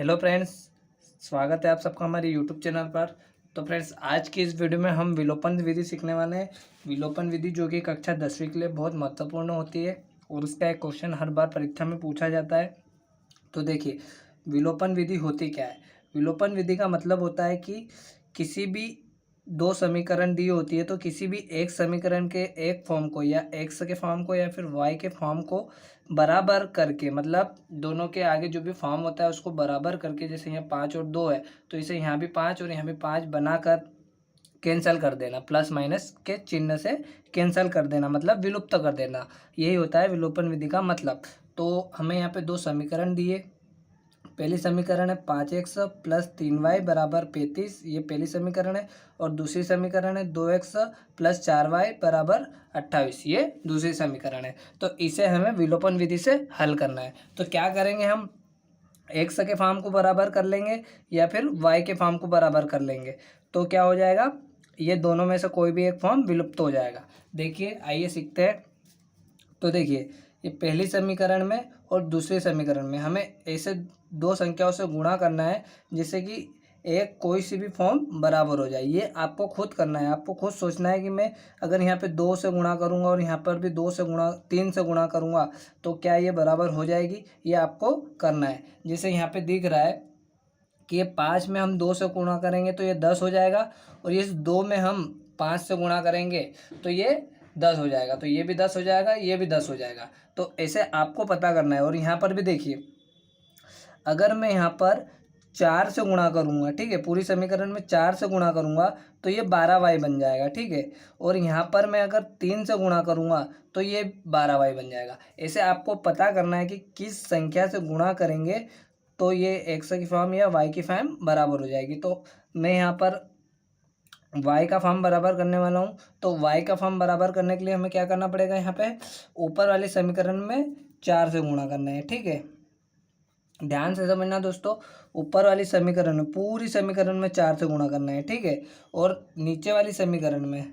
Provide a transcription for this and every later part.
Hello friends, स्वागत है आप सबका हमारे यूट्यूब चैनल पर। तो फ्रेंड्स, आज की इस वीडियो में हम विलोपन विधि सीखने वाले हैं। विलोपन विधि जो कि कक्षा 10वीं के लिए बहुत महत्वपूर्ण होती है और उसका एक क्वेश्चन हर बार परीक्षा में पूछा जाता है। तो देखिए, विलोपन विधि होती क्या है। विलोपन विधि का मतलब होता है कि किसी भी दो समीकरण दी होती है तो किसी भी एक समीकरण के एक फॉर्म को या एक्स के फॉर्म को या फिर वाई के फॉर्म को बराबर करके, मतलब दोनों के आगे जो भी फॉर्म होता है उसको बराबर करके, जैसे यहाँ 5 और 2 है तो इसे यहाँ भी 5 और यहाँ भी 5 बनाकर कैंसिल कर देना, प्लस माइनस के चिन्ह से कैंसिल कर देना, मतलब विलुप्त कर देना। यही होता है विलोपन विधि का मतलब। तो हमें यहाँ पे दो समीकरण दिए। पहली समीकरण है 5x प्लस 3y बराबर 35, ये पहली समीकरण है। और दूसरी समीकरण है 2x प्लस 4y बराबर 28, ये दूसरी समीकरण है। तो इसे हमें विलोपन विधि से हल करना है। तो क्या करेंगे, हम एक्स के फॉर्म को बराबर कर लेंगे या फिर वाई के फॉर्म को बराबर कर लेंगे। तो क्या हो जाएगा, ये दोनों में से कोई भी एक फॉर्म विलुप्त हो जाएगा। देखिए, आइए सीखते हैं। तो देखिए, ये पहली समीकरण में और दूसरे समीकरण में हमें ऐसे दो संख्याओं से गुणा करना है जिससे कि एक कोई सी भी फॉर्म बराबर हो जाए। ये आपको खुद करना है, आपको खुद सोचना है कि मैं अगर यहाँ पे 2 से गुणा करूँगा और यहाँ पर भी 3 से गुणा करूँगा तो क्या ये बराबर हो जाएगी, ये आपको करना है। जैसे यहाँ पे दिख रहा है कि ये 5 में हम 2 से गुणा करेंगे तो ये 10 हो जाएगा, और इस 2 में हम 5 से गुणा करेंगे तो ये 10 हो जाएगा, तो ये भी 10 हो जाएगा, ये भी 10 हो जाएगा। तो ऐसे आपको पता करना है। और यहाँ पर भी देखिए, अगर मैं यहाँ पर 4 से गुणा करूँगा, ठीक है, पूरी समीकरण में 4 से गुणा करूँगा तो ये 12y बन जाएगा, ठीक है। और यहाँ पर मैं अगर 3 से गुणा करूँगा तो ये 12y बन जाएगा। ऐसे आपको पता करना है कि किस संख्या से गुणा करेंगे तो ये एक्स की फॉर्म या वाई की फॉर्म बराबर हो जाएगी। तो मैं यहाँ पर y का फॉर्म बराबर करने वाला हूँ। तो y का फॉर्म बराबर करने के लिए हमें क्या करना पड़ेगा, यहाँ पे ऊपर वाले समीकरण में 4 से गुणा करना है, ठीक है। ध्यान से समझना दोस्तों, ऊपर वाली समीकरण में, पूरी समीकरण में 4 से गुणा करना है, ठीक है। और नीचे वाली समीकरण में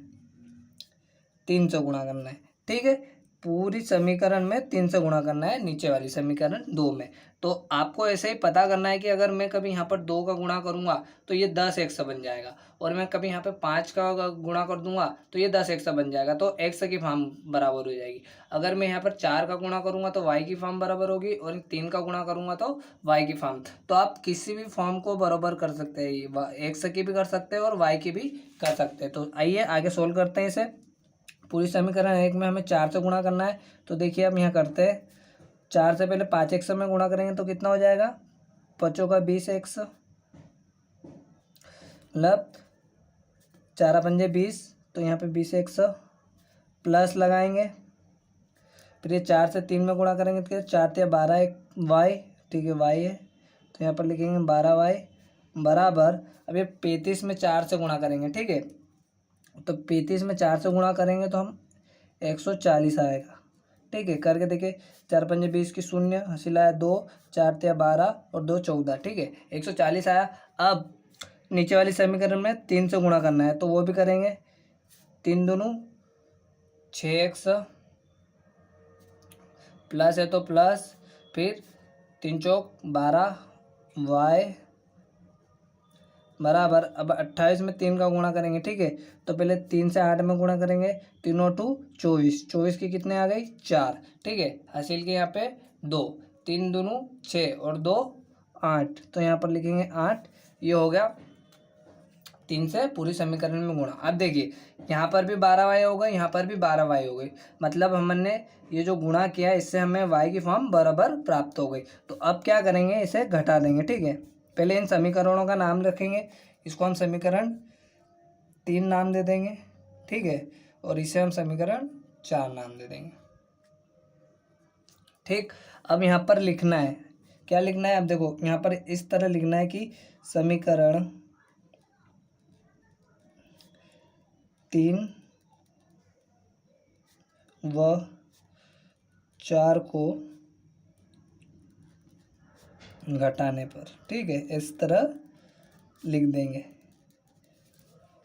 3 से गुणा करना है, ठीक है। पूरी समीकरण में 3 से गुणा करना है, नीचे वाली समीकरण 2 में। तो आपको ऐसे ही पता करना है कि अगर मैं कभी यहाँ पर 2 का गुणा करूँगा तो ये 10 एक्स बन जाएगा, और मैं कभी यहाँ पे 5 का गुणा कर दूंगा तो ये 10 एक्स बन जाएगा, तो एक्स की फॉर्म बराबर हो जाएगी। अगर मैं यहाँ पर 4 का गुणा करूँगा तो वाई की फॉर्म बराबर होगी, और 3 का गुणा करूँगा तो वाई की फॉर्म। तो आप किसी भी फॉर्म को बराबर कर सकते हैं, एक्स की भी कर सकते हैं और वाई की भी कर सकते हैं। तो आइए आगे सोल्व करते हैं इसे। पूरी समीकरण एक में हमें 4 से गुणा करना है। तो देखिए, अब यहाँ करते हैं। 4 से पहले 5x में गुणा करेंगे तो कितना हो जाएगा, 5 का 20x, मतलब 4 पंजे 20, तो यहाँ पे 20x प्लस लगाएंगे। फिर ये 4 से 3 में गुणा करेंगे तो 4 या 12 एक y, ठीक है, y है, तो यहाँ पर लिखेंगे 12y बराबर। अब ये 35 में 4 से गुणा करेंगे, ठीक है। तो 35 में 4 से गुणा करेंगे तो हम 140 आएगा, ठीक है। करके देखिए, 4 पंजे 20 की शून्य, हासिल आया 2, 4 या 12 और 2 14, ठीक है, 140 आया। अब नीचे वाली समीकरण में 3 से गुणा करना है तो वो भी करेंगे। 3 दूनी 6x, प्लस है तो प्लस, फिर 3 चौक 12y बराबर। अब 28 में 3 का गुणा करेंगे, ठीक है। तो पहले 3 से 8 में गुणा करेंगे, 3 और 2 24, 24 की कितने आ गई 4, ठीक है। हासिल के यहाँ पे 2, 3 दूनी 6 और 2 8, तो यहाँ पर लिखेंगे 8। ये हो गया 3 से पूरी समीकरण में गुणा। अब देखिए, यहाँ पर भी 12y हो गई, यहाँ पर भी 12y हो गई, मतलब हमने ये जो गुणा किया इससे हमें y की फॉर्म बराबर प्राप्त हो गई। तो अब क्या करेंगे, इसे घटा देंगे, ठीक है। पहले इन समीकरणों का नाम रखेंगे, इसको हम समीकरण 3 नाम दे देंगे, ठीक है, और इसे हम समीकरण 4 नाम दे देंगे, ठीक। अब यहाँ पर लिखना है, क्या लिखना है, अब देखो यहाँ पर इस तरह लिखना है कि समीकरण 3 व 4 को घटाने पर, ठीक है, इस तरह लिख देंगे,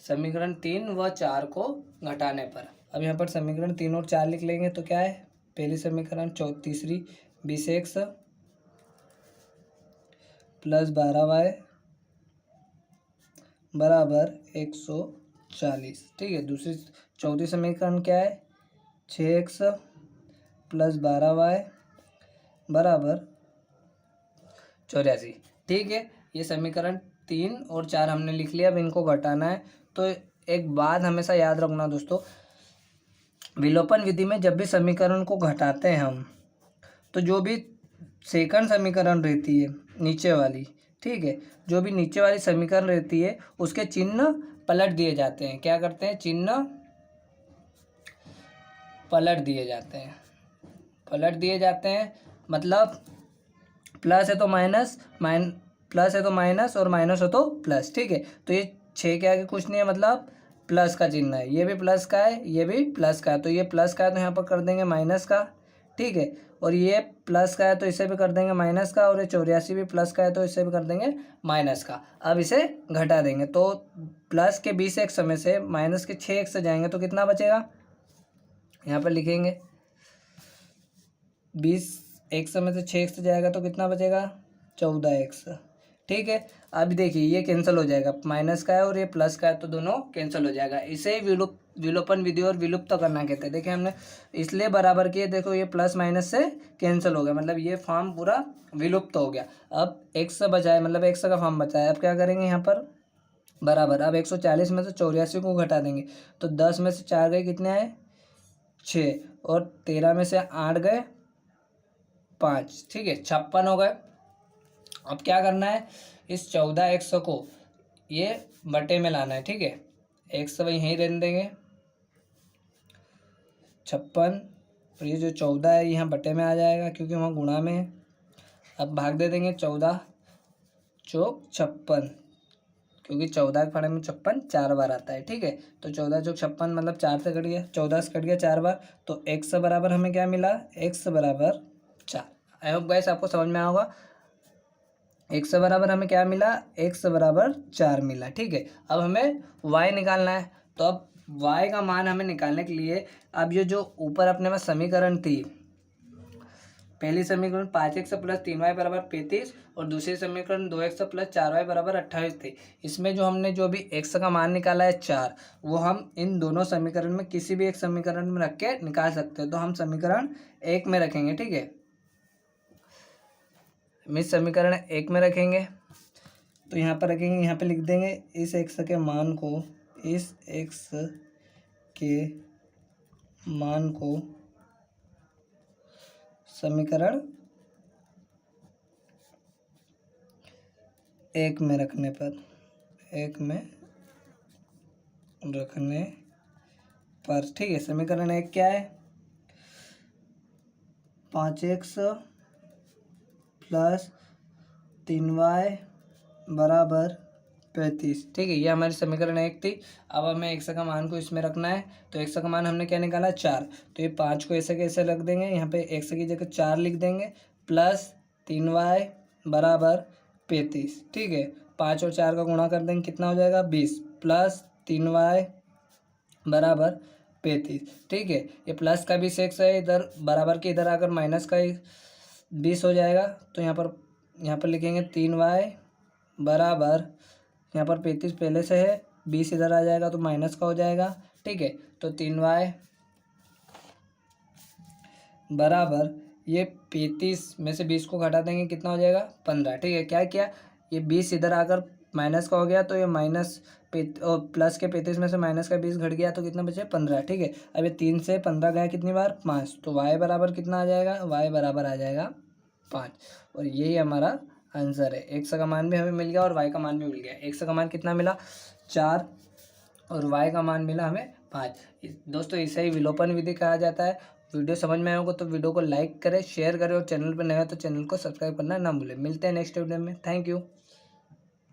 समीकरण 3 व 4 को घटाने पर। अब यहाँ पर समीकरण 3 और 4 लिख लेंगे तो क्या है, पहली समीकरण तीसरी 20x प्लस 12y बराबर 140। ठीक है, दूसरी चौथी समीकरण क्या है, 6x प्लस 12y बराबर 84। ठीक है, ये समीकरण 3 और 4 हमने लिख लिया। अब इनको घटाना है। तो एक बात हमेशा याद रखना दोस्तों, विलोपन विधि में जब भी समीकरण को घटाते हैं हम, तो जो भी सेकंड समीकरण रहती है नीचे वाली, ठीक है, जो भी नीचे वाली समीकरण रहती है उसके चिन्ह पलट दिए जाते हैं। क्या करते हैं, चिन्ह पलट दिए जाते हैं। पलट दिए जाते हैं मतलब प्लस है तो माइनस, प्लस है तो माइनस और माइनस हो तो प्लस। ठीक है, तो ये 6 के आगे कुछ नहीं है, मतलब प्लस का चिन्ह है। ये भी प्लस का है, ये भी प्लस का है, तो ये प्लस का है तो यहाँ पर कर देंगे माइनस का। ठीक है, और ये प्लस का है तो इसे भी कर देंगे माइनस का, और ये 84 भी प्लस का है तो इसे भी कर देंगे माइनस का। अब इसे घटा देंगे तो प्लस के 20 एक समय से माइनस के 6 एक से जाएंगे तो कितना बचेगा, यहाँ पर लिखेंगे 20 एक समय से 6 एक से जाएगा तो कितना बचेगा, 14x। ठीक है, अब देखिए ये कैंसिल हो जाएगा, माइनस का है और ये प्लस का है तो दोनों कैंसिल हो जाएगा। इसे विलोपन विधि और विलुप्त करना कहते हैं। देखिए हमने इसलिए बराबर किए, देखो ये प्लस माइनस से कैंसिल हो गया, मतलब ये फॉर्म पूरा विलुप्त हो गया। अब x बचा है, मतलब x का फॉर्म बचा है। अब क्या करेंगे यहाँ पर बराबर, अब 140 में से 84 को घटा देंगे तो 10 में से 4 गए, कितने आए 6, और 13 में से 8 गए 5। ठीक है, 56 हो गए। अब क्या करना है, इस 14x को ये बटे में लाना है। ठीक है, x वही यहीं रहने देंगे 56, और ये जो 14 है यहाँ बटे में आ जाएगा क्योंकि वहाँ गुणा में है। अब भाग दे देंगे, 14 चौक 56, क्योंकि 14 के फाड़े में 56 4 बार आता है। ठीक है, तो 14 चौक 56 मतलब 4 से कट गया, 14 से कट गया 4 बार, तो x बराबर हमें क्या मिला, x बराबर 4। आई होप गाइस आपको समझ में आया होगा। x बराबर हमें क्या मिला, x बराबर 4 मिला। ठीक है, अब हमें y निकालना है। तो अब y का मान हमें निकालने के लिए, अब ये जो ऊपर अपने में समीकरण थी, पहली समीकरण 5x प्लस 3y बराबर 35 और दूसरी समीकरण 2x प्लस 4y बराबर 28 थी। इसमें जो हमने जो भी x का मान निकाला है 4, वो हम इन दोनों समीकरण में किसी भी एक समीकरण में रख के निकाल सकते हैं। तो हम समीकरण 1 में रखेंगे। ठीक है, इस समीकरण 1 में रखेंगे तो यहाँ पर रखेंगे, यहाँ पे लिख देंगे इस x के मान को, इस x के मान को समीकरण 1 में रखने पर, 1 में रखने पर, ठीक है, समीकरण 1 क्या है, 5x प्लस 3y बराबर 35। ठीक है, ये हमारी समीकरण 1 थी। अब हमें x का मान को इसमें रखना है, तो x का मान हमने क्या निकाला 4, तो ये 5 को ऐसे कैसे रख देंगे, यहाँ पे x की जगह 4 लिख देंगे, प्लस 3y बराबर 35। ठीक है, 5 और 4 का गुणा कर देंगे, कितना हो जाएगा 20, प्लस 3y बराबर 35। ठीक है, ये प्लस का 20x है, इधर बराबर के इधर आकर माइनस का 20 हो जाएगा, तो यहाँ पर लिखेंगे 3y बराबर, यहाँ पर 35 पहले से है, 20 इधर आ जाएगा तो माइनस का हो जाएगा। ठीक है, तो 3y बराबर, ये 35 में से 20 को घटा देंगे, कितना हो जाएगा 15। ठीक है, क्या किया, ये 20 इधर आकर माइनस का हो गया, तो ये माइनस प्लस के 35 में से माइनस का 20 घट गया तो कितना बचे 15। ठीक है, अब ये 3 से 15 गया कितनी बार 5, तो y बराबर कितना आ जाएगा, y बराबर आ जाएगा 5। और यही हमारा आंसर है। x का मान भी हमें मिल गया और y का मान भी मिल गया। x का मान कितना मिला 4 और y का मान मिला हमें 5। दोस्तों इसे ही विलोपन विधि कहा जाता है। वीडियो समझ में आया होगा तो वीडियो को लाइक करें, शेयर करें और चैनल पर नया हो तो चैनल को सब्सक्राइब करना ना भूलें। मिलते हैं नेक्स्ट वीडियो में। Thank you.